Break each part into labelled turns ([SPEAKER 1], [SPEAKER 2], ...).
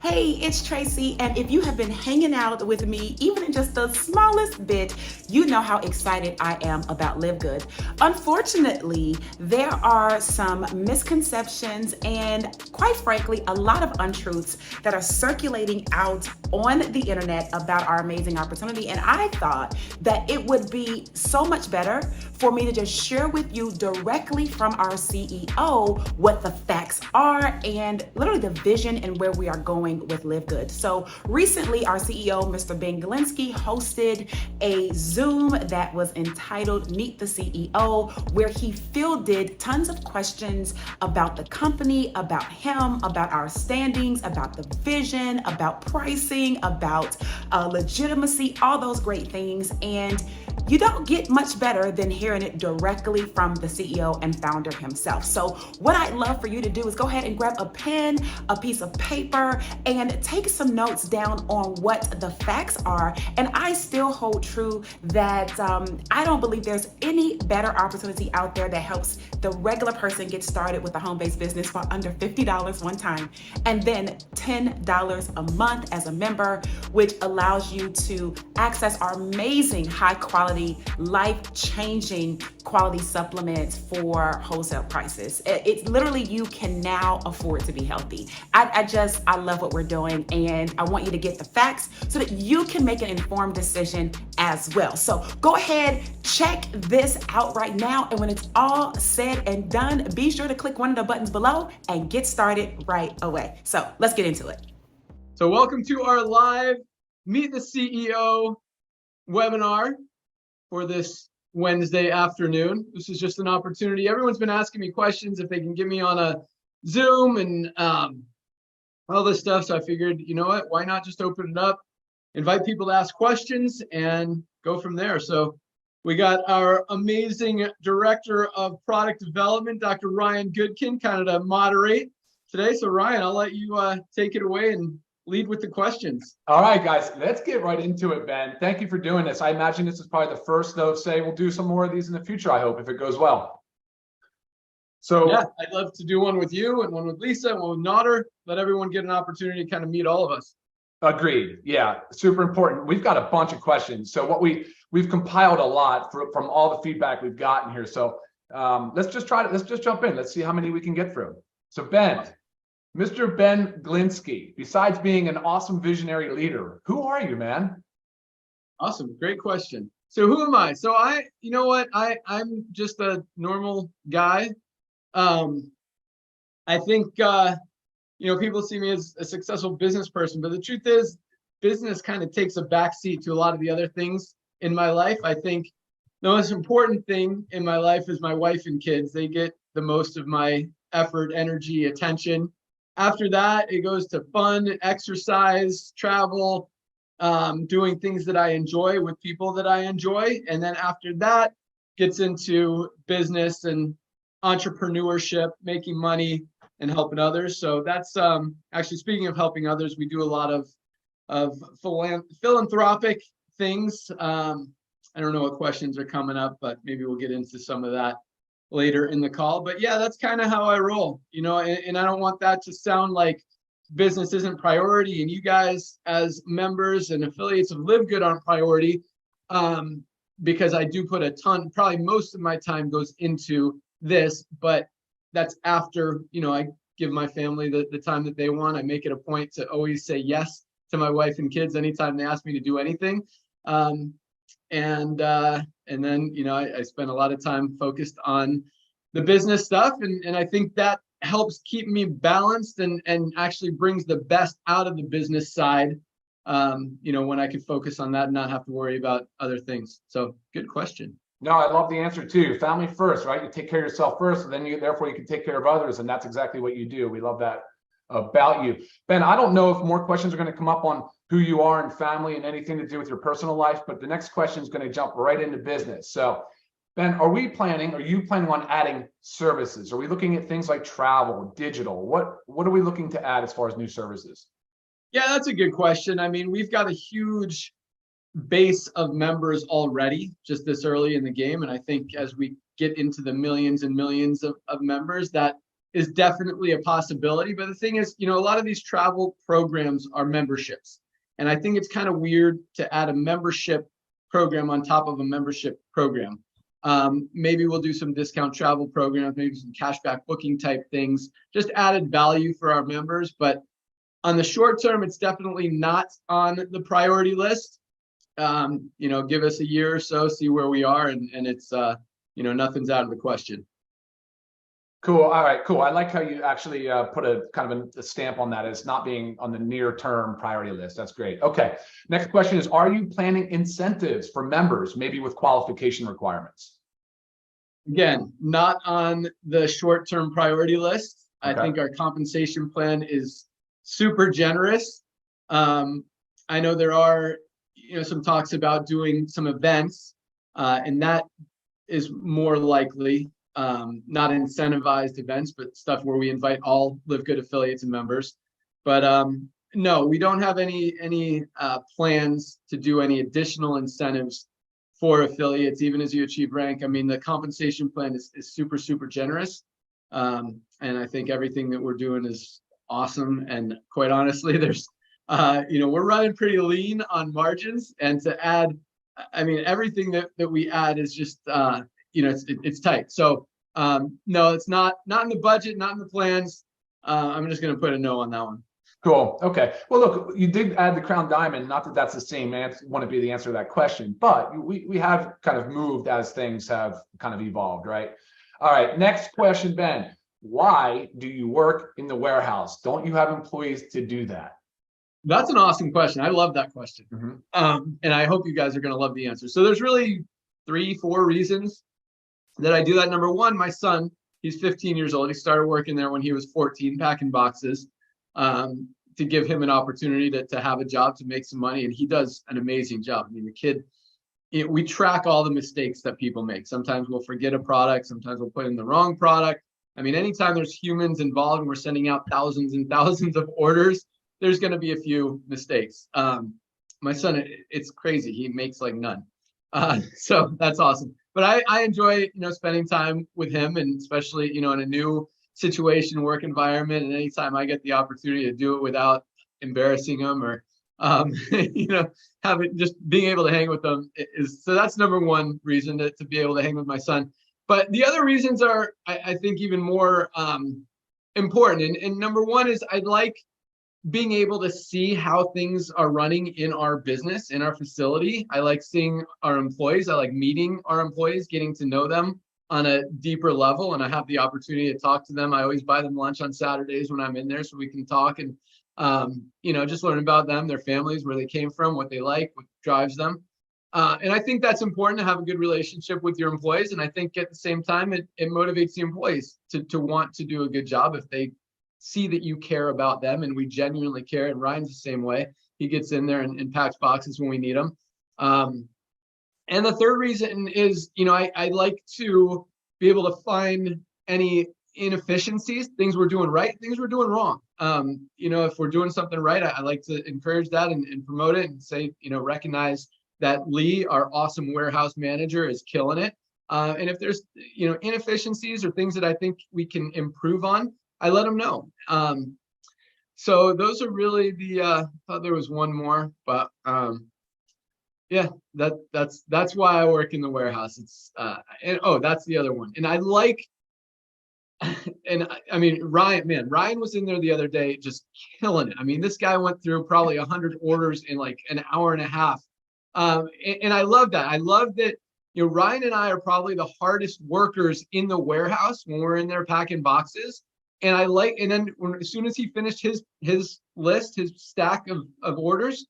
[SPEAKER 1] Hey, it's Tracy, and if you have been hanging out with me, even in just the smallest bit, you know how excited I am about LiveGood. Unfortunately, there are some misconceptions and, quite frankly, a lot of untruths that are circulating out on the internet about our amazing opportunity. And I thought that it would be so much better for me to just share with you directly from our CEO what the facts are and literally the vision and where we are going with LiveGood. So recently, our CEO, Mr. Ben Glinsky, hosted a Zoom that was entitled Meet the CEO, where he fielded tons of questions about the company, about him, about our standings, about the vision, about pricing, about legitimacy, all those great things. And you don't get much better than hearing it directly from the CEO and founder himself. So what I'd love for you to do is go ahead and grab a pen, a piece of paper, and take some notes down on what the facts are. And I still hold true that I don't believe there's any better opportunity out there that helps the regular person get started with a home-based business for under $50 one time, and then $10 a month as a member, which allows you to access our amazing high quality, life-changing quality supplements for wholesale prices. It's literally, you can now afford to be healthy. I love what we're doing, and I want you to get the facts so that you can make an informed decision as well. So go ahead, check this out right now, and when it's all said and done, be sure to click one of the buttons below and get started right away. So let's get into it.
[SPEAKER 2] So welcome to our live Meet the CEO webinar for this Wednesday afternoon. This is just an opportunity. Everyone's been asking me questions if they can get me on a Zoom and all this stuff. So I figured, you know what, why not just open it up, invite people to ask questions, and go from there. So we got our amazing Director of Product Development, Dr. Ryan Goodkin, kind of to moderate today. So Ryan, I'll let you take it away and lead with the questions.
[SPEAKER 3] All right, guys, let's get right into it, Ben. Thank you for doing this. I imagine this is probably the first of, say, we'll do some more of these in the future, I hope, if it goes well. So
[SPEAKER 2] yeah, I'd love to do one with you and one with Lisa and one with Nodder. Let everyone get an opportunity to kind of meet all of us.
[SPEAKER 3] Agreed. Yeah, super important. We've got a bunch of questions. So what we've compiled a lot from all the feedback we've gotten here. So let's just jump in. Let's see how many we can get through. So Ben, Mr. Ben Glinsky, besides being an awesome visionary leader, who are you, man?
[SPEAKER 2] Awesome. Great question. So who am I? So you know what? I'm just a normal guy. I think, people see me as a successful business person, but the truth is business kind of takes a backseat to a lot of the other things in my life. I think the most important thing in my life is my wife and kids. They get the most of my effort, energy, attention. After that, it goes to fun, exercise, travel, doing things that I enjoy with people that I enjoy. And then after that, gets into business and entrepreneurship, making money and helping others. So that's actually, speaking of helping others, we do a lot of philanthropic things. I don't know what questions are coming up, but maybe we'll get into some of that later in the call. But yeah, that's kind of how I roll, and I don't want that to sound like business isn't priority and you guys as members and affiliates of LiveGood aren't priority, because I do put a ton, probably most of my time goes into this, but that's after, I give my family the time that they want. I make it a point to always say yes to my wife and kids anytime they ask me to do anything. And then, I spend a lot of time focused on the business stuff. And I think that helps keep me balanced and actually brings the best out of the business side, when I can focus on that and not have to worry about other things. So good question.
[SPEAKER 3] No, I love the answer too. Family first, right? You take care of yourself first, and then therefore you can take care of others. And that's exactly what you do. We love that about you. Ben, I don't know if more questions are going to come up on who you are and family and anything to do with your personal life, but the next question is going to jump right into business. So Ben, are you planning on adding services? Are we looking at things like travel, digital? What are we looking to add as far as new services?
[SPEAKER 2] Yeah, that's a good question. I mean, we've got a huge base of members already just this early in the game. And I think as we get into the millions and millions of members, that is definitely a possibility. But the thing is, a lot of these travel programs are memberships. And I think it's kind of weird to add a membership program on top of a membership program. Maybe we'll do some discount travel programs, maybe some cashback booking type things, just added value for our members. But on the short term, it's definitely not on the priority list. Give us a year or so, see where we are, and it's nothing's out of the question.
[SPEAKER 3] Cool. All right, cool. I like how you actually put a kind of a stamp on that as not being on the near term priority list. That's great. Okay. Next question is, are you planning incentives for members, maybe with qualification requirements?
[SPEAKER 2] Again, not on the short term priority list.
[SPEAKER 3] Okay.
[SPEAKER 2] I think our compensation plan is super generous. I know there are some talks about doing some events, and that is more likely. Not incentivized events, but stuff where we invite all LiveGood affiliates and members. But no, we don't have any plans to do any additional incentives for affiliates, even as you achieve rank. I mean, the compensation plan is super, super generous. And I think everything that we're doing is awesome. And quite honestly, there's, we're running pretty lean on margins. And to add, I mean, everything that we add is just, it's tight. So no, it's not in the budget, not in the plans. I'm just going to put a no on that one.
[SPEAKER 3] Cool. Okay. Well, look, you did add the crown diamond. Not that that's the same answer, want to be the answer to that question, but we have kind of moved as things have kind of evolved, right? All right. Next question, Ben. Why do you work in the warehouse? Don't you have employees to do that?
[SPEAKER 2] That's an awesome question. I love that question.
[SPEAKER 3] Mm-hmm.
[SPEAKER 2] And I hope you guys are going to love the answer. So there's really 3-4 reasons that I do that. Number one, my son, he's 15 years old. He started working there when he was 14, packing boxes, to give him an opportunity to have a job, to make some money. And he does an amazing job. I mean, the kid, we track all the mistakes that people make. Sometimes we'll forget a product. Sometimes we'll put in the wrong product. I mean, anytime there's humans involved and we're sending out thousands and thousands of orders, there's going to be a few mistakes. My son, it's crazy. He makes like none. So that's awesome. But I enjoy, spending time with him, and especially, in a new situation, work environment. And anytime I get the opportunity to do it without embarrassing him or, just being able to hang with them so that's number one reason to be able to hang with my son. But the other reasons are, I think, even more important. And number one is I like being able to see how things are running in our business, in our facility. I like seeing our employees. I like meeting our employees, getting to know them on a deeper level. And I have the opportunity to talk to them. I always buy them lunch on Saturdays when I'm in there so we can talk and, just learn about them, their families, where they came from, what they like, what drives them. And I think that's important to have a good relationship with your employees. And I think at the same time, it motivates the employees to want to do a good job if they see that you care about them, and we genuinely care. And Ryan's the same way. He gets in there and packs boxes when we need them. And the third reason is, I like to be able to find any inefficiencies, things we're doing right, things we're doing wrong. If we're doing something right, I like to encourage that and promote it and say, recognize that Lee, our awesome warehouse manager, is killing it. And if there's, inefficiencies or things that I think we can improve on, I let them know. So those are really I thought there was one more, but yeah, that's why I work in the warehouse. It's that's the other one. And I like, and I mean, Ryan was in there the other day just killing it. I mean, this guy went through probably 100 orders in like an hour and a half. And I love that. I love that, Ryan and I are probably the hardest workers in the warehouse when we're in there packing boxes. And then as soon as he finished his list, his stack of orders,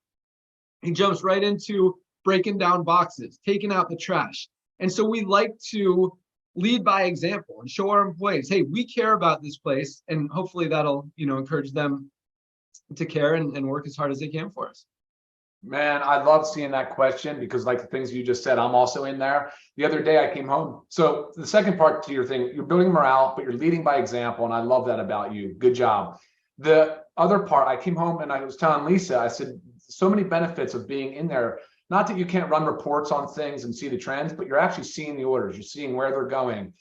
[SPEAKER 2] he jumps right into breaking down boxes, taking out the trash. And so we like to lead by example and show our employees, hey, we care about this place. And hopefully that'll, encourage them to care and work as hard as they can for us.
[SPEAKER 3] Man, I love seeing that question because, like the things you just said, I'm also in there. The other day I came home. So the second part to your thing, you're building morale, but you're leading by example. And I love that about you. Good job. The other part, I came home and I was telling Lisa, I said, so many benefits of being in there. Not that you can't run reports on things and see the trends, but you're actually seeing the orders. You're seeing where they're going.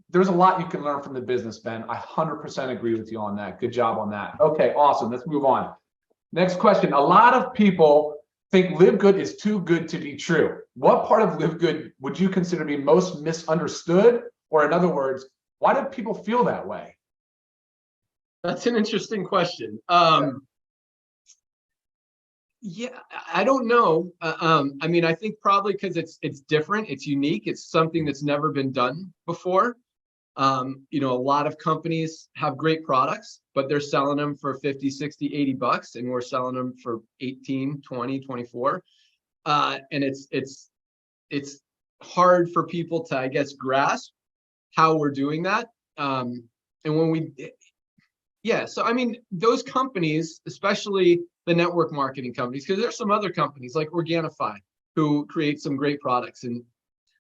[SPEAKER 3] there's a lot you can learn from the business, Ben. I 100% agree with you on that. Good job on that. Okay, awesome. Let's move on. Next question. A lot of people think LiveGood is too good to be true. What part of LiveGood would you consider to be most misunderstood? Or in other words, why do people feel that way?
[SPEAKER 2] That's an interesting question. Yeah, I don't know. I mean, I think probably because it's different, it's unique, it's something that's never been done before. You know, a lot of companies have great products, but they're selling them for 50, 60, 80 bucks, and we're selling them for 18, 20, 24. And it's hard for people to, I guess, grasp how we're doing that. And when we, yeah, so I mean, those companies, especially the network marketing companies, because there's some other companies like Organifi who create some great products, and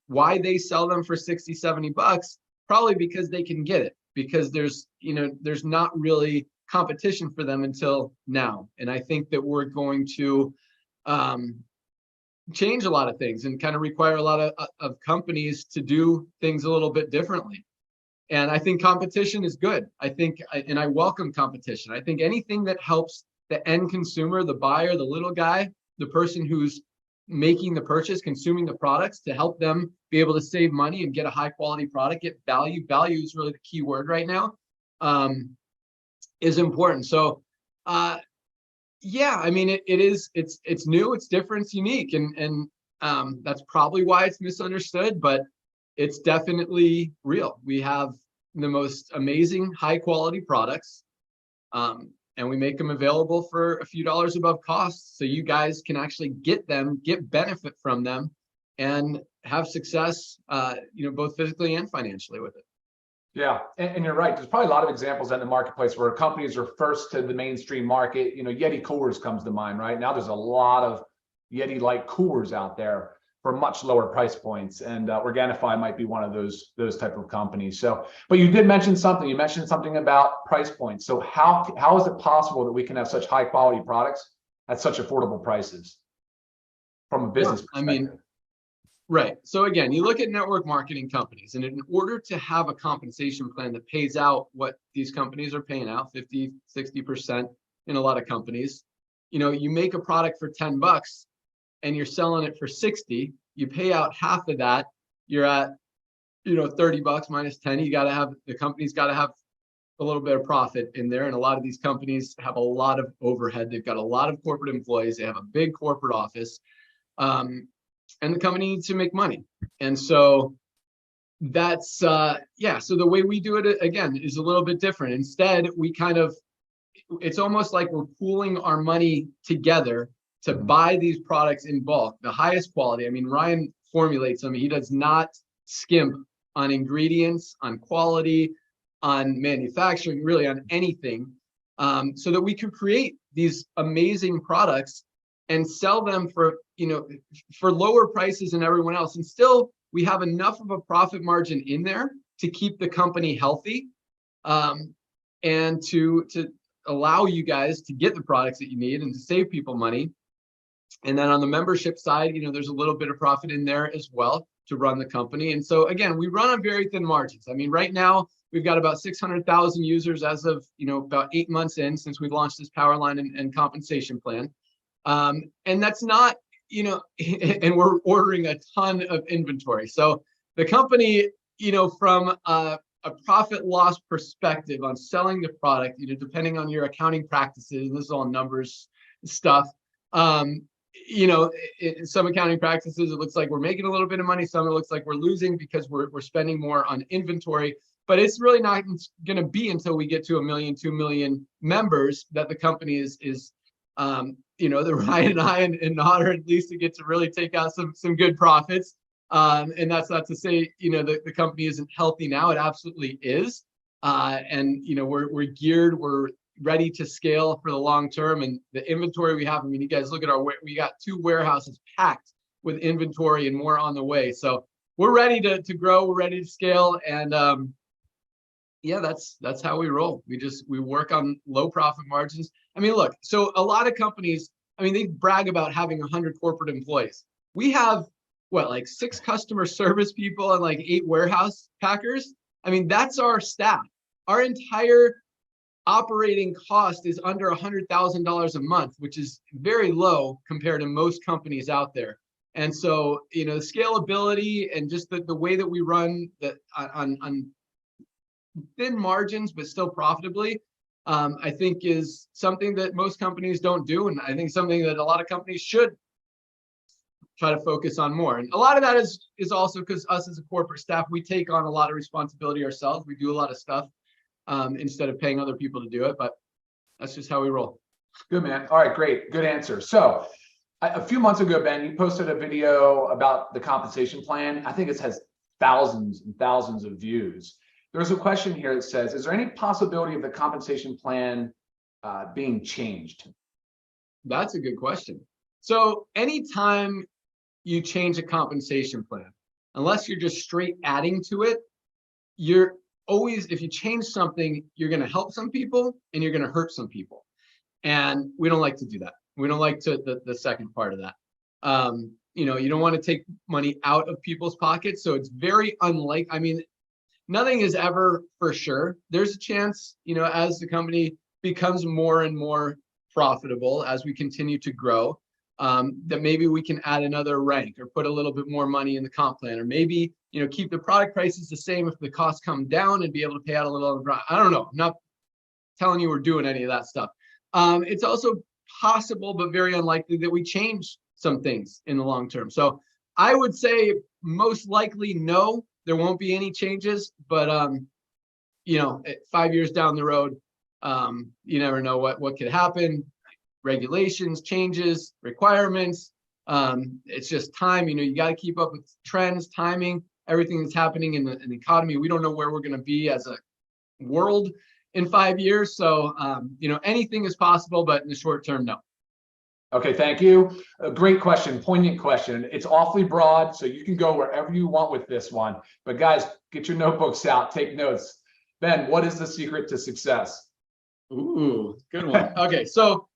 [SPEAKER 2] why they sell them for 60, 70 bucks, probably because they can get it, because there's, you know, there's not really competition for them until now. And I think that we're going to change a lot of things and kind of require a lot of companies to do things a little bit differently. And I think competition is good. I think, and I welcome competition. I think anything that helps the end consumer, the buyer, the little guy, the person who's making the purchase, consuming the products, to help them be able to save money and get a high quality product, get value. Value is really the key word right now, is important. So, yeah, I mean, it's new, it's different, it's unique, and that's probably why it's misunderstood, but it's definitely real. We have the most amazing high quality products, and we make them available for a few dollars above cost, so you guys can actually get them, get benefit from them, and have success, you know, both physically and financially with it.
[SPEAKER 3] Yeah, and you're right. There's probably a lot of examples in the marketplace where companies are first to the mainstream market. You know, Yeti coolers comes to mind, right? Now there's a lot of Yeti-like coolers out there for much lower price points, and Organifi might be one of those type of companies. So, but you did mention something. You mentioned something about price points. So how is it possible that we can have such high quality products at such affordable prices from a business perspective?
[SPEAKER 2] I mean, right. So again, you look at network marketing companies, and in order to have a compensation plan that pays out what these companies are paying out, 50, 60% in a lot of companies, you know, you make a product for 10 bucks and you're selling it for 60, you pay out half of that, you're at, you know, 30 bucks minus 10. You got to have, the company's got to have a little bit of profit in there. And a lot of these companies have a lot of overhead. They've got a lot of corporate employees. They have a big corporate office. And the company needs to make money. And so that's, yeah, so the way we do it, again, is a little bit different. Instead, we kind of, it's almost like we're pooling our money together to buy these products in bulk, the highest quality. I mean, Ryan formulates them. He does not skimp on ingredients, on quality, on manufacturing, really on anything, so that we can create these amazing products and sell them for, you know, for lower prices than everyone else. And still, we have enough of a profit margin in there to keep the company healthy, and to allow you guys to get the products that you need and to save people money. And then on the membership side, you know, there's a little bit of profit in there as well to run the company. And so again, we run on very thin margins. I mean, right now we've got about 600,000 users as of, you know, about 8 months in since we've launched this power line and compensation plan. And that's not, you know, and we're ordering a ton of inventory. So the company, you know, from a profit loss perspective on selling the product, you know, depending on your accounting practices, and this is all numbers stuff, you know, in some accounting practices, it looks like we're making a little bit of money. Some it looks like we're losing because we're spending more on inventory. But it's really not going to be until we get to 1 million, 2 million members that the company is you know, that Ryan and I and Nader at least to get to really take out some good profits. And that's not to say, you know, the company isn't healthy now. It absolutely is. And, you know, we're geared, we're ready to scale for the long term. And the inventory we have, I mean, you guys look at we got 2 warehouses packed with inventory and more on the way. So we're ready to grow, we're ready to scale. And yeah, that's how we roll. We work on low profit margins. I mean, look, so a lot of companies, I mean, they brag about having 100 corporate employees. We have what, like 6 customer service people and like 8 warehouse packers. I mean, that's our staff. Our entire operating cost is under $100,000 a month, which is very low compared to most companies out there. And so, you know, scalability and just the way that we run on thin margins, but still profitably, I think is something that most companies don't do. And I think something that a lot of companies should try to focus on more. And a lot of that is also because us as a corporate staff, we take on a lot of responsibility ourselves. We do a lot of stuff instead of paying other people to do it, but that's just how we roll.
[SPEAKER 3] Good, man. All right, great. Good answer. So a few months ago, Ben, you posted a video about the compensation plan. I think it has thousands and thousands of views. There's a question here that says, is there any possibility of the compensation plan being changed?
[SPEAKER 2] That's a good question. So anytime you change a compensation plan, unless you're just straight adding to it, you're always, if you change something, you're going to help some people and you're going to hurt some people. And we don't like to do that. We don't like to the second part of that. You know, you don't want to take money out of people's pockets. So it's very unlikely. I mean, nothing is ever for sure. There's a chance, you know, as the company becomes more and more profitable, as we continue to grow, that maybe we can add another rank or put a little bit more money in the comp plan, or maybe, you know, keep the product prices the same if the costs come down and be able to pay out a little. I don't know. I'm not telling you we're doing any of that stuff. It's also possible, but very unlikely, that we change some things in the long term. So I would say most likely no, there won't be any changes, but you know, 5 years down the road, you never know what could happen. Regulations, changes, requirements. It's just time. You know, you got to keep up with trends, timing, everything that's happening in the economy. We don't know where we're going to be as a world in 5 years. So, you know, anything is possible, but in the short term, no.
[SPEAKER 3] Okay, thank you. A great question, poignant question. It's awfully broad, so you can go wherever you want with this one. But guys, get your notebooks out, take notes. Ben, what is the secret to success?
[SPEAKER 2] Ooh, good one. Okay, so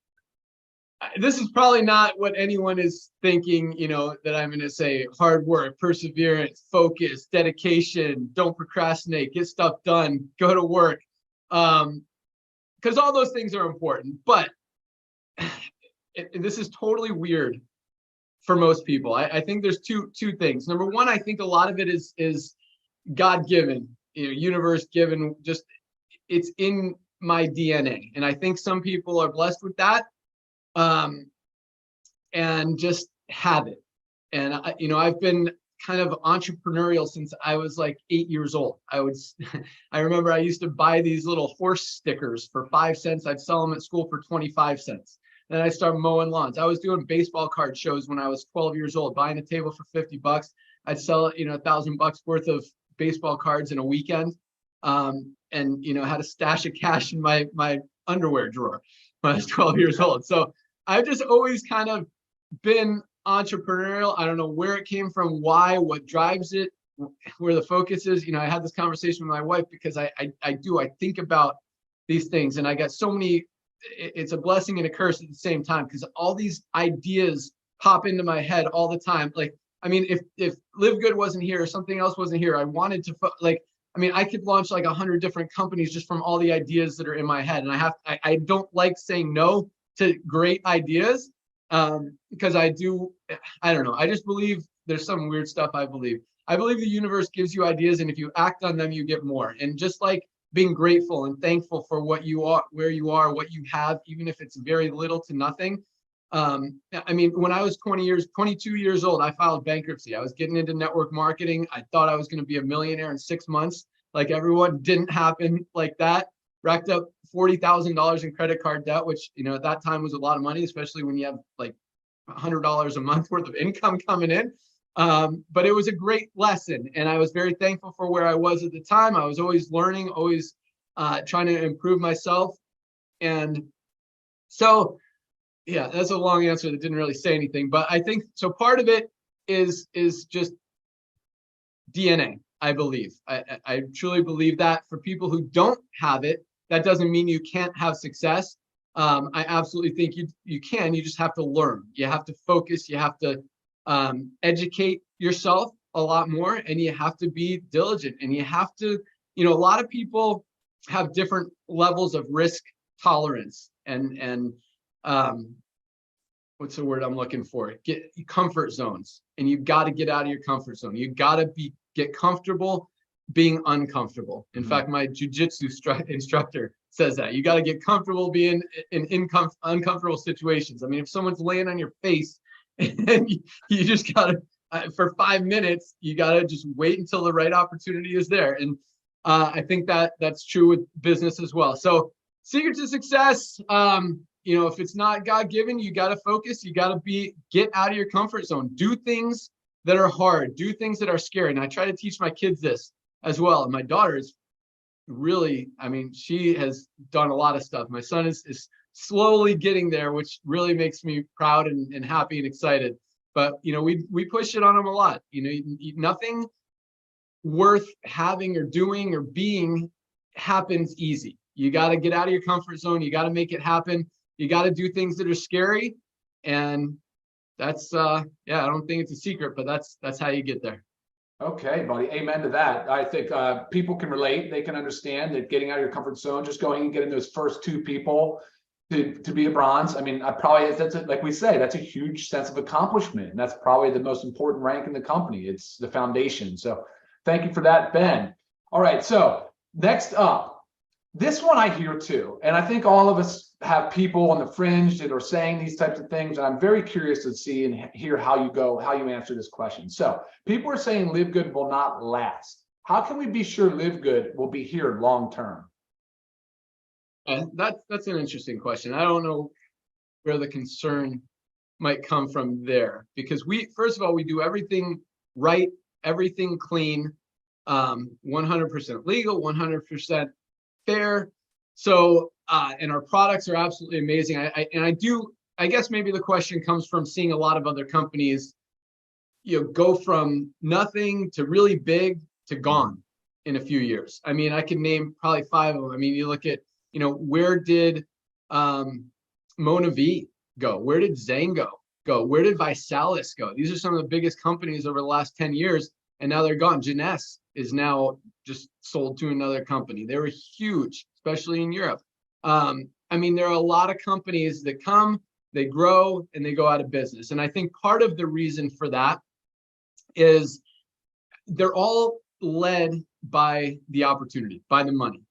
[SPEAKER 2] this is probably not what anyone is thinking, you know, that I'm going to say: hard work, perseverance, focus, dedication, don't procrastinate, get stuff done, go to work. Because all those things are important, but this is totally weird for most people. I think there's two things. Number one, I think a lot of it is God-given, you know, universe given, just it's in my DNA. And I think some people are blessed with that. And just have it. And you know, I've been kind of entrepreneurial since I was like 8 years old. I remember I used to buy these little horse stickers for 5 cents. I'd sell them at school for 25 cents. Then I started mowing lawns. I was doing baseball card shows when I was 12 years old, buying a table for 50 bucks. I'd sell, you know, $1,000 worth of baseball cards in a weekend. And, you know, had a stash of cash in my underwear drawer when I was 12 years old. So I've just always kind of been entrepreneurial. I don't know where it came from, why, what drives it, where the focus is. You know, I had this conversation with my wife because I think about these things, and I got so many, it's a blessing and a curse at the same time, because all these ideas pop into my head all the time. Like, I mean, if LiveGood wasn't here or something else wasn't here, I wanted to I could launch like 100 different companies just from all the ideas that are in my head. And I don't like saying no to great ideas, because I don't know. I just believe there's some weird stuff. I believe the universe gives you ideas, and if you act on them, you get more. And just like being grateful and thankful for what you are, where you are, what you have, even if it's very little to nothing. I mean, when I was 22 years old, I filed bankruptcy. I was getting into network marketing. I thought I was going to be a millionaire in 6 months. Like everyone, didn't happen like that. Racked up $40,000 in credit card debt, which, you know, at that time was a lot of money, especially when you have like $100 a month worth of income coming in. But it was a great lesson, and I was very thankful for where I was at the time. I was always learning, always trying to improve myself. And so, yeah, that's a long answer that didn't really say anything, but I think so. Part of it is just DNA. I believe. I truly believe that. For people who don't have it, that doesn't mean you can't have success. I absolutely think you can. You just have to learn. You have to focus. You have to educate yourself a lot more, and you have to be diligent, and you have to you know, a lot of people have different levels of risk tolerance and what's the word I'm looking for? Get comfort zones. And you've got to get out of your comfort zone. You've got to get comfortable being uncomfortable. In fact, my jujitsu instructor says that you got to get comfortable being in uncomfortable situations. I mean, if someone's laying on your face and you just got to, for 5 minutes, you got to just wait until the right opportunity is there. And I think that's true with business as well. So secret to success, you know, if it's not God-given, you got to focus, you got to get out of your comfort zone, do things that are hard, do things that are scary. And I try to teach my kids this as well. And my daughter is really, I mean, she has done a lot of stuff. My son is slowly getting there, which really makes me proud and happy and excited. But, you know, we push it on him a lot. You know, nothing worth having or doing or being happens easy. You got to get out of your comfort zone. You got to make it happen. You got to do things that are scary. And that's, yeah, I don't think it's a secret, but that's how you get there.
[SPEAKER 3] Okay, buddy. Amen to that. I think people can relate. They can understand that getting out of your comfort zone, just going and getting those first 2 people to be a bronze. I mean, like we say, that's a huge sense of accomplishment. And that's probably the most important rank in the company. It's the foundation. So thank you for that, Ben. All right. So next up, this one I hear too. And I think all of us have people on the fringe that are saying these types of things. And I'm very curious to see and hear how you answer this question. So people are saying LiveGood will not last. How can we be sure LiveGood will be here long-term?
[SPEAKER 2] That's an interesting question. I don't know where the concern might come from there, because first of all, we do everything right, everything clean, 100% legal, 100% fair. So, and our products are absolutely amazing. I guess maybe the question comes from seeing a lot of other companies, you know, go from nothing to really big to gone in a few years. I mean, I can name probably 5 of them. I mean, you look at, you know, where did Mona V go? Where did Zango go? Where did Visalis go? These are some of the biggest companies over the last 10 years, and now they're gone. Jeunesse is now just sold to another company. They were huge, especially in Europe. I mean, there are a lot of companies that come, they grow, and they go out of business. And I think part of the reason for that is they're all led by the opportunity, by the money.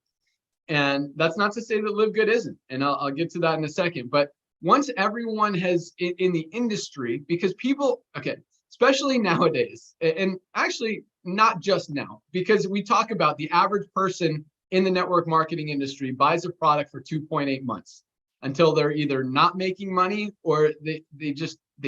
[SPEAKER 2] And that's not to say that LiveGood isn't, and I'll get to that in a second. But once everyone has in the industry, because people, okay, especially nowadays, and actually not just now, because we talk about the average person in the network marketing industry buys a product for 2.8 months until they're either not making money or they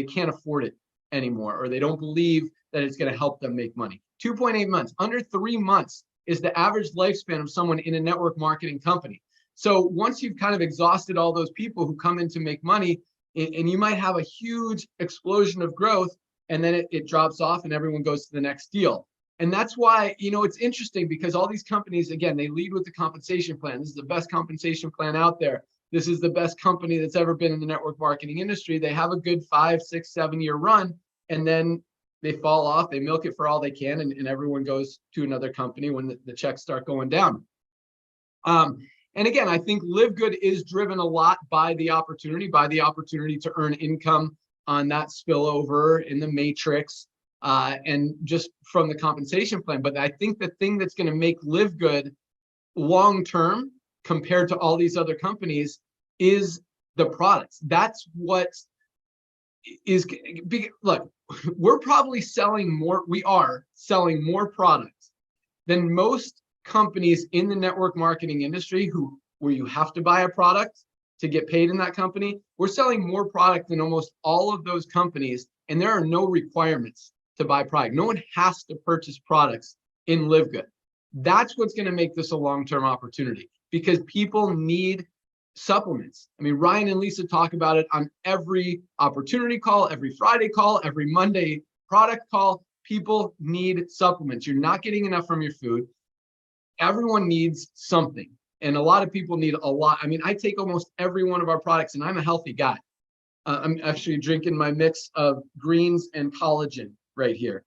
[SPEAKER 2] can't afford it anymore, or they don't believe that it's going to help them make money. 2.8 months, under 3 months is the average lifespan of someone in a network marketing company. So once you've kind of exhausted all those people who come in to make money, and you might have a huge explosion of growth, and then it drops off and everyone goes to the next deal. And that's why, you know, it's interesting, because all these companies, again, they lead with the compensation plan. This is the best compensation plan out there. This is the best company that's ever been in the network marketing industry. They have a good 5, 6, 7-year run, and then they fall off, they milk it for all they can, and everyone goes to another company when the checks start going down. And again, I think LiveGood is driven a lot by the opportunity to earn income on that spillover in the matrix, and just from the compensation plan. But I think the thing that's going to make LiveGood long-term compared to all these other companies is the products. That's what is, look, we're probably selling more, we are selling more products than most companies in the network marketing industry where you have to buy a product to get paid in that company. We're selling more product than almost all of those companies, and there are no requirements to buy product. No one has to purchase products in LiveGood. That's what's going to make this a long-term opportunity, because people need supplements. I mean, Ryan and Lisa talk about it on every opportunity call, every Friday call, every Monday product call. People need supplements. You're not getting enough from your food. Everyone needs something. And a lot of people need a lot. I mean, I take almost every one of our products, and I'm a healthy guy. I'm actually drinking my mix of greens and collagen right here.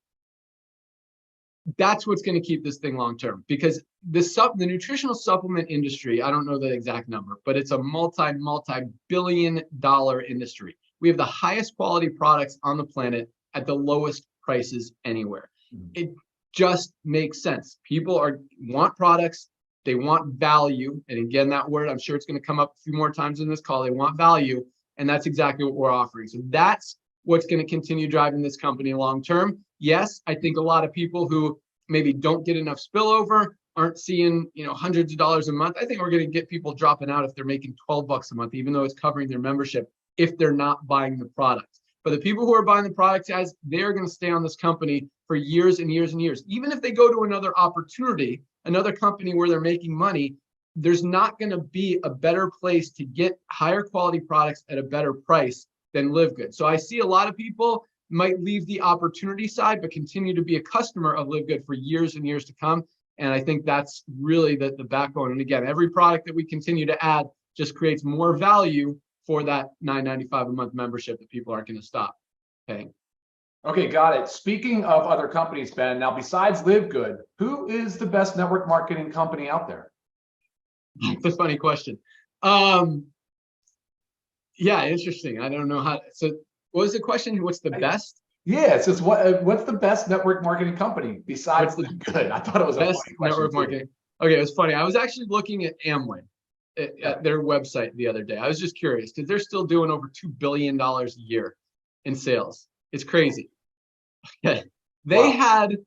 [SPEAKER 2] that's what's going to keep this thing long term, because the nutritional supplement industry, I don't know the exact number, but it's a multi-billion-dollar industry. We have the highest quality products on the planet at the lowest prices anywhere. It just makes sense. People want products, they want value, and again, that word, I'm sure it's going to come up a few more times in this call. They want value, and that's exactly what we're offering. So that's what's going to continue driving this company long term. Yes, I think a lot of people who maybe don't get enough spillover aren't seeing, hundreds of dollars a month. I think we're going to get people dropping out if they're making $12 a month, even though it's covering their membership, if they're not buying the products. But the people who are buying the products, guys, they're going to stay on this company for years and years and years. Even if they go to another opportunity, another company where they're making money, there's not going to be a better place to get higher quality products at a better price than LiveGood. So I see a lot of people might leave the opportunity side, but continue to be a customer of LiveGood for years and years to come. And I think that's really the backbone. And again, every product that we continue to add just creates more value for that $9.95 a month membership that people aren't going to stop paying.
[SPEAKER 3] Okay, got it. Speaking of other companies, Ben, now besides LiveGood, who is the best network marketing company out there?
[SPEAKER 2] That's a funny question. Yeah, interesting. I don't know how. So, what was the question? What's the best?
[SPEAKER 3] Yeah, it's just what's the best network marketing company besides LiveGood? I thought it was
[SPEAKER 2] best network marketing. Okay, it was funny. I was actually looking at Amway at their website the other day. I was just curious because they're still doing over $2 billion a year in sales. It's crazy. Okay. They had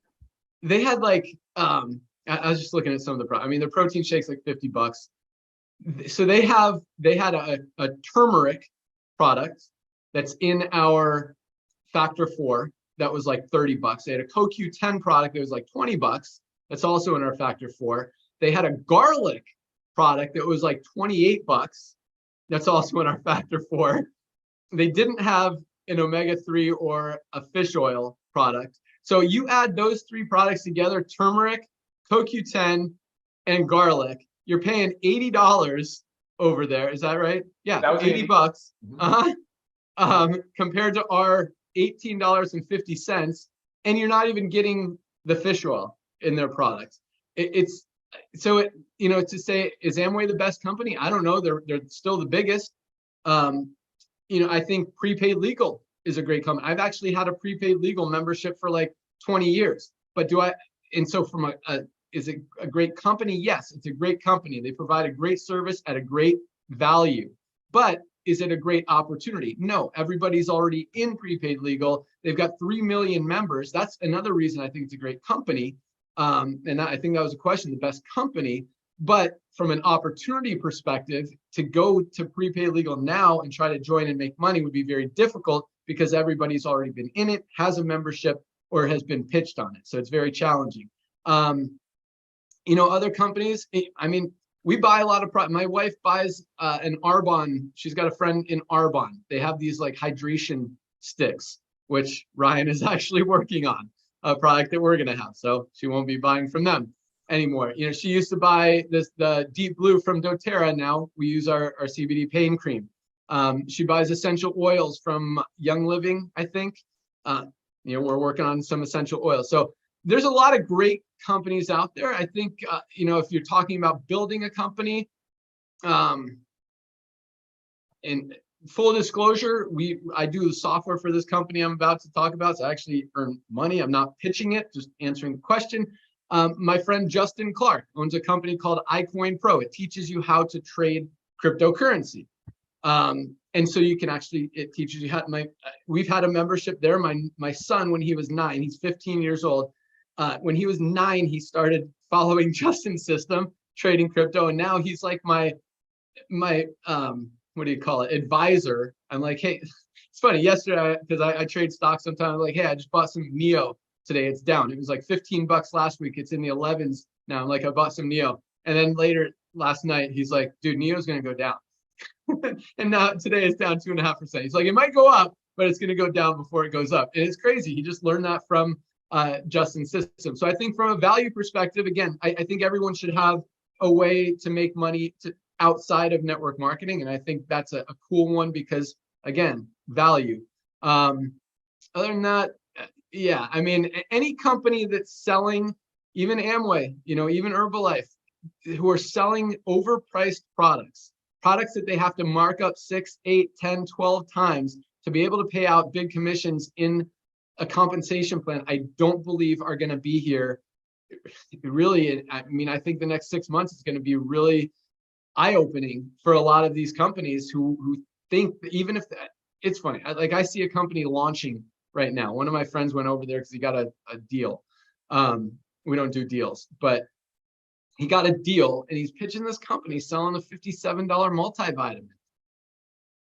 [SPEAKER 2] like I was just looking at some of the products. I mean, their protein shakes like $50. So they had a turmeric product that's in our Factor 4 that was like $30. They had a CoQ10 product that was like $20. That's also in our Factor 4. They had a garlic product that was like $28. That's also in our Factor 4. They didn't have an omega-3 or a fish oil product. So you add those three products together, turmeric, CoQ10, and garlic, you're paying $80 over there. Is that right? Yeah, that was $80. Compared to our $18.50, and you're not even getting the fish oil in their products. To say, is Amway the best company? I don't know. They're still the biggest. I think prepaid legal is a great company. I've actually had a prepaid legal membership for like 20 years. But is it a great company? Yes, it's a great company. They provide a great service at a great value. But is it a great opportunity? No, everybody's already in prepaid legal. They've got 3 million members. That's another reason I think it's a great company. And I think that was a question, the best company. But from an opportunity perspective, to go to prepaid legal now and try to join and make money would be very difficult because everybody's already been in it, has a membership, or has been pitched on it. So it's very challenging. Other companies, we buy a lot of products. My wife buys an Arbonne. She's got a friend in Arbonne. They have these like hydration sticks, which Ryan is actually working on, a product that we're going to have. So she won't be buying from them anymore. She used to buy the Deep Blue from doTERRA. Now we use our CBD pain cream. She buys essential oils from Young Living, I think. We're working on some essential oils. So there's a lot of great companies out there. I think, if you're talking about building a company, and full disclosure, I do the software for this company I'm about to talk about. So I actually earn money. I'm not pitching it, just answering the question. My friend Justin Clark owns a company called iCoin Pro. It teaches you how to trade cryptocurrency. And so you can it teaches you how. We've had a membership there. My son, when he was 9, he's 15 years old. When he was 9, he started following Justin's system, trading crypto, and now he's like my what do you call it, advisor. I'm like, hey, it's funny. Yesterday, because I trade stocks sometimes, I'm like, hey, I just bought some NEO today. It's down. It was like $15 last week. It's in the 11s now. I'm like, I bought some NEO, and then later last night, he's like, dude, NEO's gonna go down. And now today it's down 2.5%. He's like, it might go up, but it's going to go down before it goes up. And it's crazy. He just learned that from Justin's system. So I think from a value perspective, again, I think everyone should have a way to make money outside of network marketing. And I think that's a cool one because, again, value. Other than that, Yeah, I mean, any company that's selling, even Amway, even Herbalife, who are selling overpriced products that they have to mark up 6, 8, 10, 12 times to be able to pay out big commissions in a compensation plan, I don't believe are going to be here. Really, I mean, I think the next 6 months is going to be really eye-opening for a lot of these companies who think that even if it's funny, I see a company launching right now. One of my friends went over there because he got a deal. We don't do deals, but he got a deal and he's pitching this company selling a $57 multivitamin.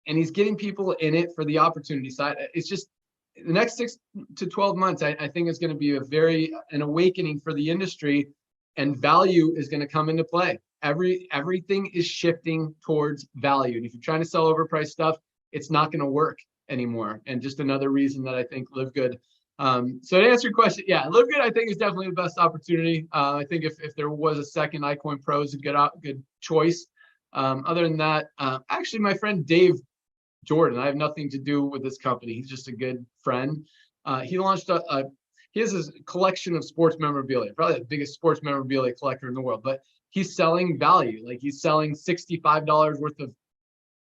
[SPEAKER 2] And he's getting people in it for the opportunity side. It's just the next 6 to 12 months, I think is going to be an awakening for the industry, and value is going to come into play. Everything is shifting towards value. And if you're trying to sell overpriced stuff, it's not going to work anymore. And just another reason that I think LiveGood. So to answer your question, yeah, LiveGood I think is definitely the best opportunity. I think if there was a second, iCoin Pro is a good choice. Other than that, actually my friend Dave Jordan, I have nothing to do with this company. He's just a good friend. He launched he has this collection of sports memorabilia, probably the biggest sports memorabilia collector in the world, but he's selling value. Like he's selling $65 worth of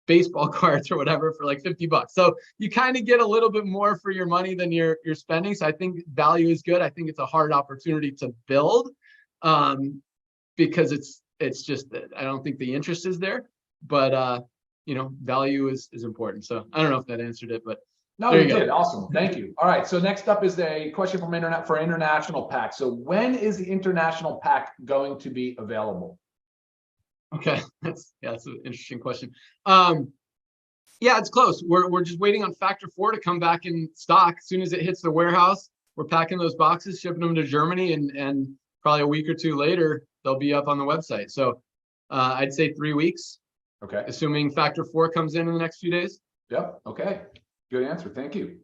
[SPEAKER 2] baseball cards or whatever for like $50. So you kind of get a little bit more for your money than you're spending. So I think value is good. I think it's a hard opportunity to build because it's just that I don't think the interest is there, but value is important. So I don't know if that answered it, but
[SPEAKER 3] no, you did. Awesome. Thank you. All right. So next up is a question from international pack. So when is the international pack going to be available?
[SPEAKER 2] Okay, that's an interesting question. Yeah, it's close. We're just waiting on Factor 4 to come back in stock. As soon as it hits the warehouse, we're packing those boxes, shipping them to Germany, and probably a week or two later, they'll be up on the website. So I'd say 3 weeks.
[SPEAKER 3] Okay.
[SPEAKER 2] Assuming Factor 4 comes in the next few days.
[SPEAKER 3] Yep. Okay. Good answer. Thank you.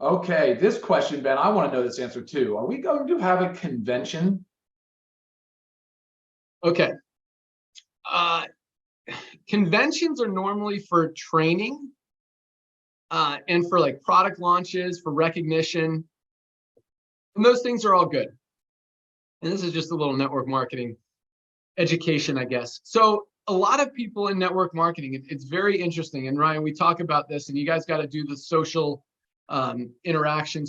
[SPEAKER 3] Okay. This question, Ben, I want to know this answer too. Are we going to have a convention?
[SPEAKER 2] Okay. Conventions are normally for training and for like product launches, for recognition. And those things are all good. And this is just a little network marketing education, I guess. So a lot of people in network marketing, it's very interesting. And Ryan, we talk about this, and you guys got to do the social interaction,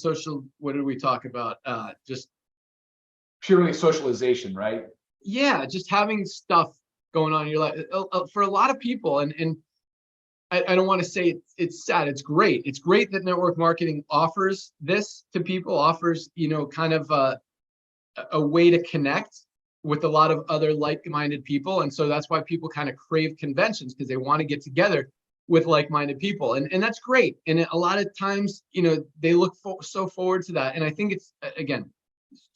[SPEAKER 2] what did we talk about? Just
[SPEAKER 3] purely socialization, right?
[SPEAKER 2] Yeah, just having stuff going on in your life. For a lot of people, and I don't want to say it's sad, it's great. It's great that network marketing offers this to people, offers, kind of a way to connect with a lot of other like-minded people. And so that's why people kind of crave conventions, because they want to get together with like-minded people. And that's great. And a lot of times, they look so forward to that. And I think it's, again,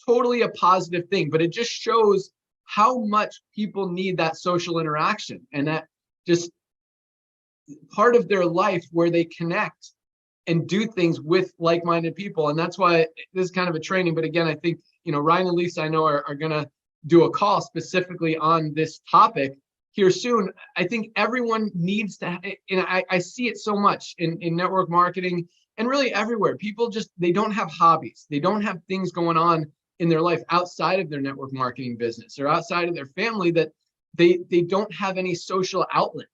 [SPEAKER 2] totally a positive thing, but it just shows how much people need that social interaction, and that just part of their life where they connect and do things with like-minded people. And that's why this is kind of a training. But again, I think, Ryan and Lisa, I know are going to do a call specifically on this topic here soon. I think everyone needs to, and I see it so much in network marketing and really everywhere. People they don't have hobbies. They don't have things going on in their life outside of their network marketing business or outside of their family, that they don't have any social outlet,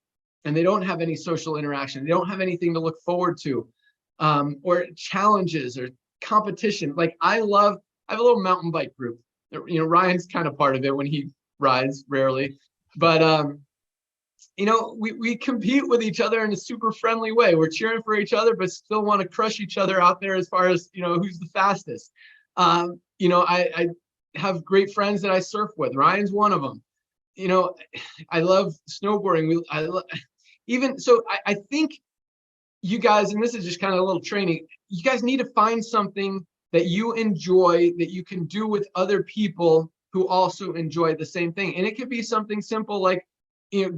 [SPEAKER 2] and they don't have any social interaction. They don't have anything to look forward to, or challenges or competition. Like I have a little mountain bike group. Ryan's kind of part of it when he rides, rarely, but we compete with each other in a super friendly way. We're cheering for each other, but still want to crush each other out there as far as, who's the fastest. I have great friends that I surf with. Ryan's one of them. I love snowboarding. I think you guys, and this is just kind of a little training, you guys need to find something that you enjoy, that you can do with other people who also enjoy the same thing. And it could be something simple like,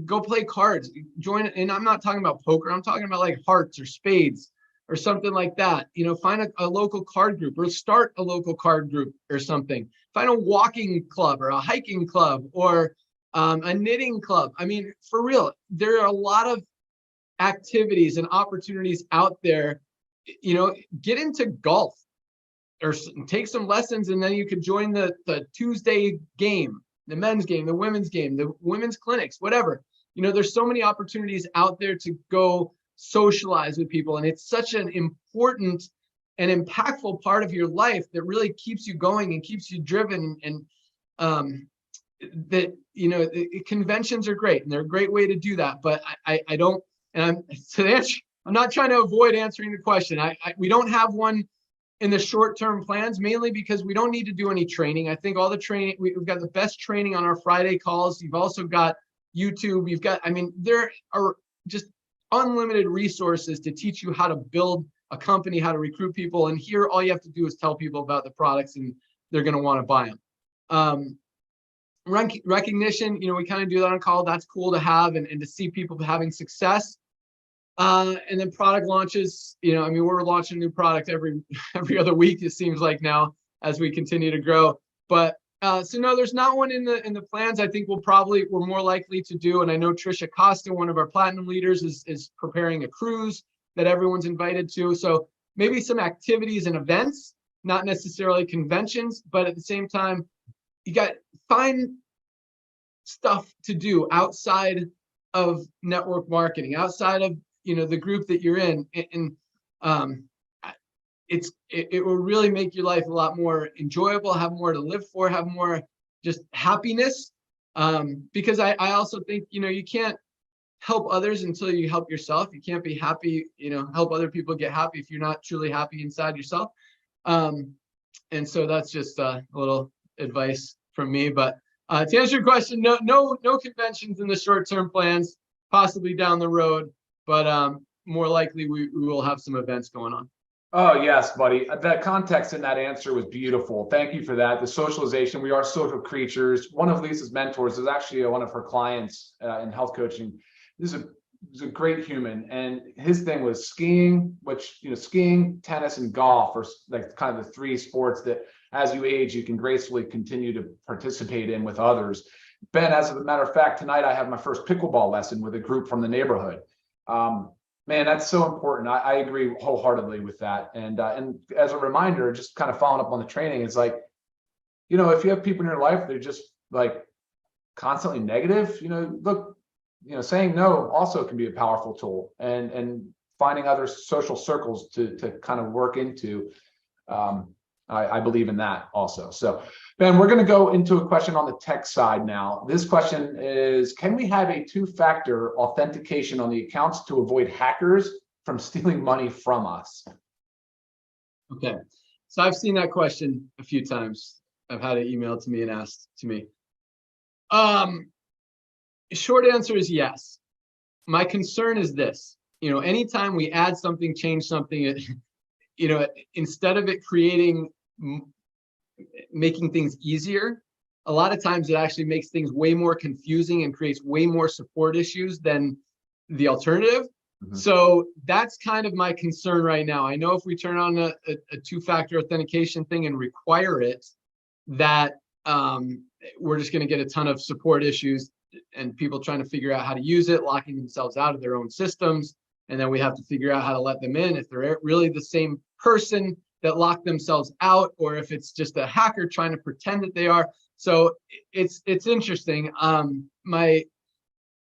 [SPEAKER 2] go play cards, join it. And I'm not talking about poker. I'm talking about like hearts or spades or something like that. Find a local card group, or start a local card group or something. Find a walking club or a hiking club or a knitting club. I mean, for real, there are a lot of activities and opportunities out there. Get into golf. take some lessons, and then you could join the Tuesday game, the men's game, the women's game, the women's clinics, whatever. There's so many opportunities out there to go socialize with people. And it's such an important and impactful part of your life that really keeps you going and keeps you driven. And conventions are great, and they're a great way to do that. But I don't, and I'm not trying to avoid answering the question. We don't have one in the short-term plans, mainly because we don't need to do any training. I think all the training, we've got the best training on our Friday calls. You've also got YouTube. There are just unlimited resources to teach you how to build a company, how to recruit people. And here, all you have to do is tell people about the products, and they're going to want to buy them. Recognition, we kind of do that on call. That's cool to have, and to see people having success. And then product launches, we're launching a new product every other week, it seems like now, as we continue to grow. But so no, there's not one in the plans. I think we're more likely to do, and I know Trisha Costa, one of our platinum leaders, is preparing a cruise that everyone's invited to. So maybe some activities and events, not necessarily conventions, but at the same time, you got find stuff to do outside of network marketing, outside of the group that you're in, and it will really make your life a lot more enjoyable, have more to live for, have more just happiness. Because I also think you can't help others until you help yourself. You can't be happy, help other people get happy if you're not truly happy inside yourself. And so that's just a little advice from me. But to answer your question, no conventions in the short-term plans, possibly down the road, but more likely we will have some events going on.
[SPEAKER 3] Oh, yes, buddy. The context in that answer was beautiful. Thank you for that. The socialization, we are social creatures. One of Lisa's mentors is actually one of her clients in health coaching. This is a great human, and his thing was skiing, which, skiing, tennis, and golf are like kind of the three sports that as you age, you can gracefully continue to participate in with others. Ben, as a matter of fact, tonight I have my first pickleball lesson with a group from the neighborhood. Man, that's so important. I agree wholeheartedly with that. And as a reminder, just kind of following up on the training, it's like, if you have people in your life, they're just like constantly negative, look, saying no also can be a powerful tool, and finding other social circles to kind of work into. I believe in that also. So Ben, we're going to go into a question on the tech side now. This question is, can we have a two-factor authentication on the accounts to avoid hackers from stealing money from us?
[SPEAKER 2] Okay, so I've seen that question a few times. I've had it emailed to me and asked to me. Short answer is yes. My concern is this, anytime we add something, change something, instead of it making things easier, a lot of times it actually makes things way more confusing and creates way more support issues than the alternative. Mm-hmm. So that's kind of my concern right now. I know if we turn on a two-factor authentication thing and require it, that we're just going to get a ton of support issues and people trying to figure out how to use it, locking themselves out of their own systems. And then we have to figure out how to let them in if they're really the same person that locked themselves out, or if it's just a hacker trying to pretend that they are. So it's interesting. My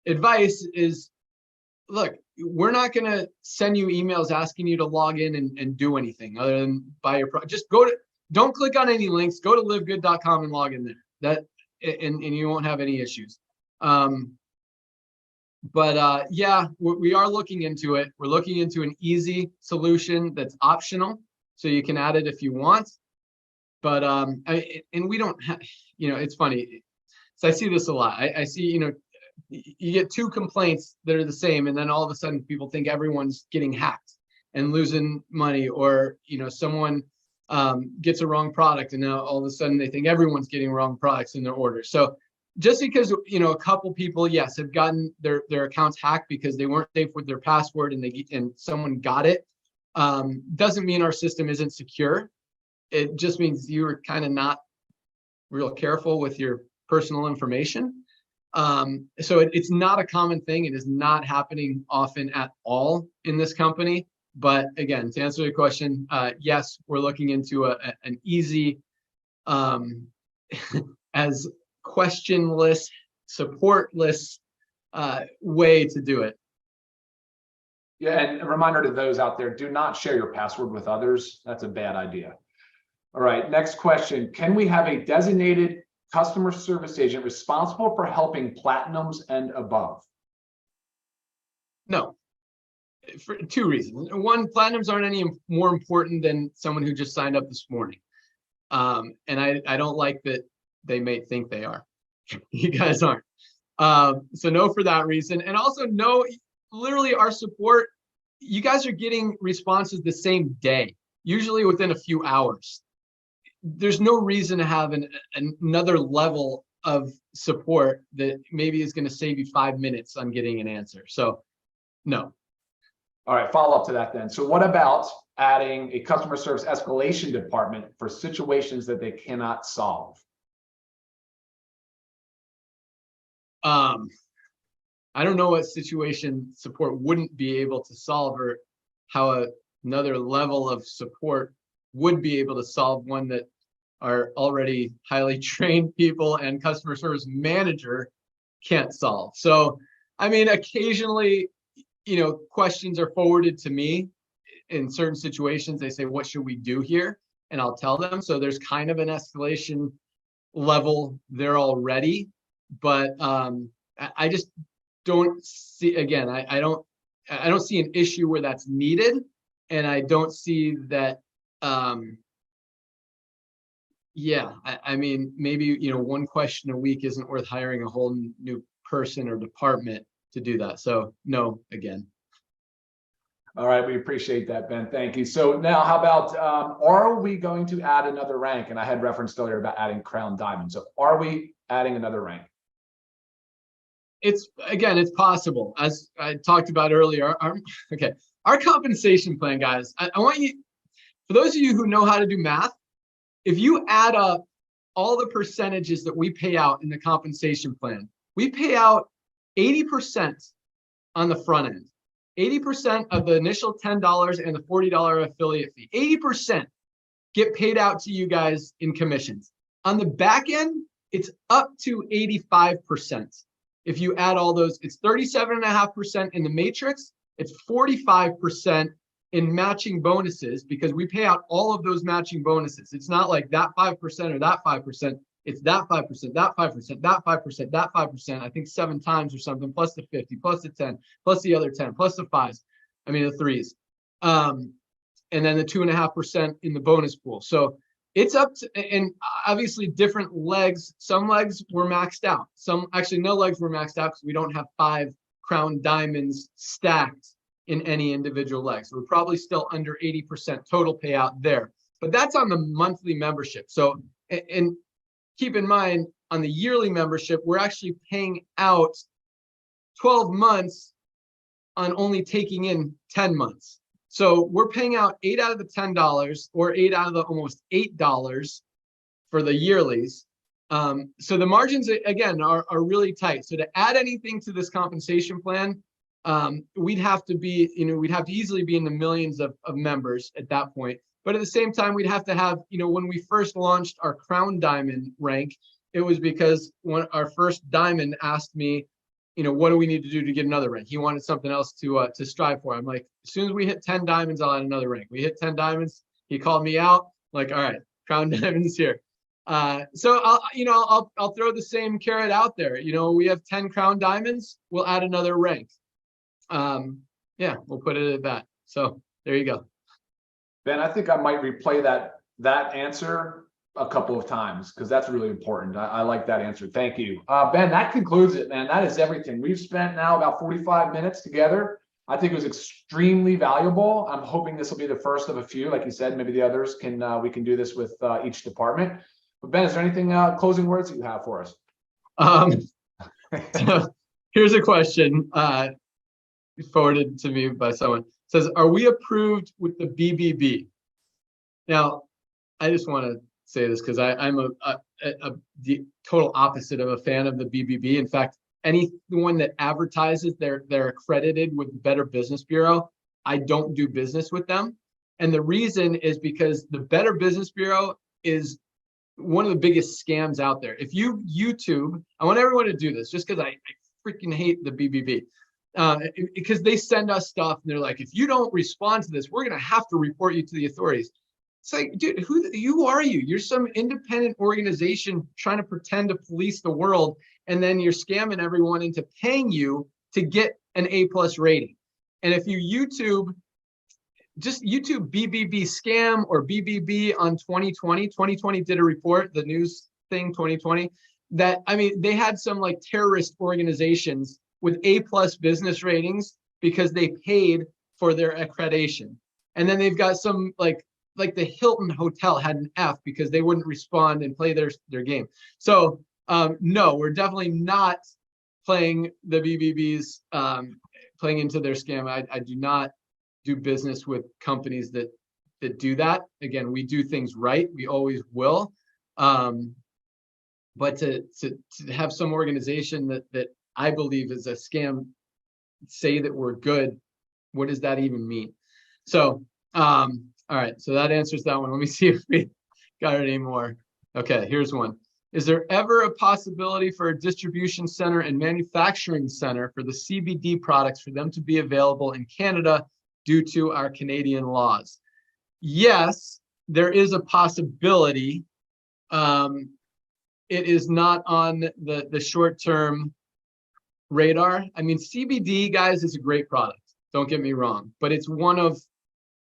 [SPEAKER 2] advice is, look, we're not going to send you emails asking you to log in and do anything other than buy your product. Just don't click on any links, go to livegood.com and log in there. And you won't have any issues. But yeah, we are looking into it. We're looking into an easy solution that's optional, so you can add it if you want. But and we don't have, it's funny. So I see this a lot. I see, you get two complaints that are the same, and then all of a sudden people think everyone's getting hacked and losing money, or someone gets a wrong product, and now all of a sudden they think everyone's getting wrong products in their order. So just because a couple people, yes, have gotten their accounts hacked because they weren't safe with their password and someone got it, doesn't mean our system isn't secure. It just means you were kind of not real careful with your personal information. So it's not a common thing. It is not happening often at all in this company. But again, to answer the question, yes, we're looking into an easy, as questionless, supportless way to do it.
[SPEAKER 3] Yeah, and a reminder to those out there, do not share your password with others. That's a bad idea. All right, next question. Can we have a designated customer service agent responsible for helping platinums and above?
[SPEAKER 2] No, for two reasons. One, platinums aren't any more important than someone who just signed up this morning. And I don't like that they may think they are. You guys aren't. So no for that reason. And also no, literally our support, you guys are getting responses the same day, usually within a few hours. There's no reason to have another level of support that maybe is going to save you 5 minutes on getting an answer. So no.
[SPEAKER 3] All right, follow up to that then. So what about adding a customer service escalation department for situations that they cannot solve?
[SPEAKER 2] I don't know what situation support wouldn't be able to solve, or how another level of support would be able to solve one that our already highly trained people and customer service manager can't solve. So, I mean, occasionally, questions are forwarded to me in certain situations. They say, what should we do here? And I'll tell them. So there's kind of an escalation level there already, but I just don't see, again, I don't see an issue where that's needed. And I don't see that, I mean, maybe, one question a week isn't worth hiring a whole new person or department to do that. So no, again.
[SPEAKER 3] All right, we appreciate that, Ben. Thank you. So now how about, are we going to add another rank? And I had referenced earlier about adding crown diamond. So are we adding another rank?
[SPEAKER 2] It's possible. As I talked about earlier, our compensation plan, guys, I want you, for those of you who know how to do math, if you add up all the percentages that we pay out in the compensation plan, we pay out 80% on the front end, 80% of the initial $10 and the $40 affiliate fee, 80% get paid out to you guys in commissions. On the back end, it's up to 85%. If you add all those, it's 37.5% in the matrix. It's 45% in matching bonuses, because we pay out all of those matching bonuses. It's not like that 5% or that 5%. It's that 5%, that 5%, that 5%, that 5%, I think 7 times or something, plus the 50, plus the 10, plus the other 10, plus the 5s. I mean, the 3s. And then the 2.5% in the bonus pool. So it's up to, and obviously different legs. Some legs were maxed out. Actually, no legs were maxed out because we don't have 5 crown diamonds stacked in any individual leg. So we're probably still under 80% total payout there. But that's on the monthly membership. So, and keep in mind, on the yearly membership, we're actually paying out 12 months on only taking in 10 months. So we're paying out 8 out of the $10 or 8 out of the almost $8 for the yearlies. So the margins, again, are really tight. So to add anything to this compensation plan, we'd have to be, we'd have to easily be in the millions of members at that point. But at the same time, we'd have to have, when we first launched our crown diamond rank, it was because when our first diamond asked me, what do we need to do to get another rank? He wanted something else to strive for. I'm like, as soon as we hit 10 diamonds, I'll add another rank. We hit 10 diamonds. He called me out. I'm like, all right, crown diamonds here. So I'll throw the same carrot out there. We have 10 crown diamonds. We'll add another rank. Yeah, we'll put it at that. So there you go.
[SPEAKER 3] Ben, I think I might replay that answer a couple of times, because that's really important. I like that answer. Thank you. Ben, that concludes it, man. That is everything. We've spent now about 45 minutes together. I think it was extremely valuable. I'm hoping this will be the first of a few. Like you said, maybe the others we can do this with each department. But Ben, is there anything closing words that you have for us?
[SPEAKER 2] So here's a question forwarded to me by someone. It says, are we approved with the BBB? Now, I just want to say this because I'm the total opposite of a fan of the BBB. In fact, anyone that advertises they're accredited with the Better Business Bureau, I don't do business with them. And the reason is because the Better Business Bureau is one of the biggest scams out there. If you YouTube, I want everyone to do this just because I freaking hate the BBB. Because they send us stuff and they're like, if you don't respond to this, we're going to have to report you to the authorities. It's like, dude, who are you? You're some independent organization trying to pretend to police the world, and then you're scamming everyone into paying you to get an A+ rating. And if you just YouTube BBB scam or BBB on 2020 did a report, the news thing 2020, that, I mean, they had some like terrorist organizations with A+ business ratings because they paid for their accreditation. And then they've got some like the Hilton Hotel had an F because they wouldn't respond and play their game. So no, we're definitely not playing the BBBs, playing into their scam. I do not do business with companies that do that. Again, we do things right. We always will. But to have some organization that I believe is a scam say that we're good, what does that even mean? So, all right, so that answers that one. Let me see if we got any more. Okay, here's one. Is there ever a possibility for a distribution center and manufacturing center for the CBD products for them to be available in Canada due to our Canadian laws? Yes, there is a possibility. It is not on the short-term radar. I mean, CBD, guys, is a great product. Don't get me wrong, but it's one of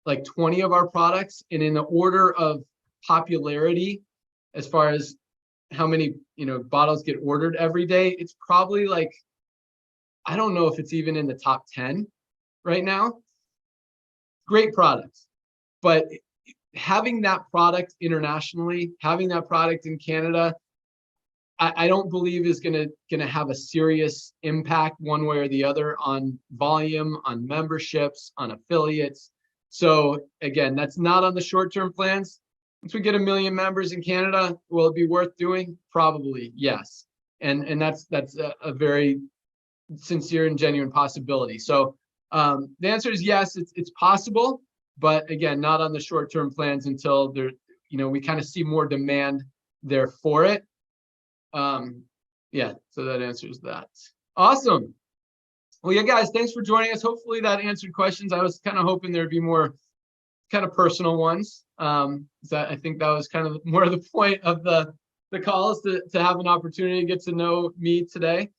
[SPEAKER 2] like 20 of our products, and in the order of popularity, as far as how many bottles get ordered every day, it's probably like, I don't know if it's even in the top 10 right now. Great products, but having that product internationally, having that product in Canada, I don't believe is gonna have a serious impact one way or the other on volume, on memberships, on affiliates. So again, that's not on the short-term plans. Once we get 1 million members in Canada, will it be worth doing? Probably, yes. And that's a very sincere and genuine possibility. So the answer is yes, it's possible, but again, not on the short-term plans until there, we kind of see more demand there for it. Yeah, so that answers that. Awesome. Well, yeah, guys, thanks for joining us. Hopefully that answered questions. I was kind of hoping there'd be more kind of personal ones. I think that was kind of more of the point of the call, is to have an opportunity to get to know me today.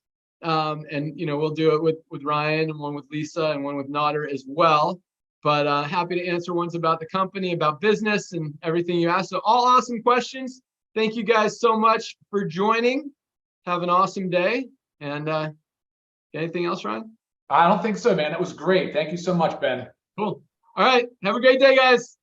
[SPEAKER 2] And we'll do it with Ryan, and one with Lisa, and one with Nodder as well. But happy to answer ones about the company, about business, and everything you asked. So all awesome questions. Thank you guys so much for joining. Have an awesome day. And anything else, Ryan?
[SPEAKER 3] I don't think so, man. That was great. Thank you so much, Ben.
[SPEAKER 2] Cool. All right. Have a great day, guys.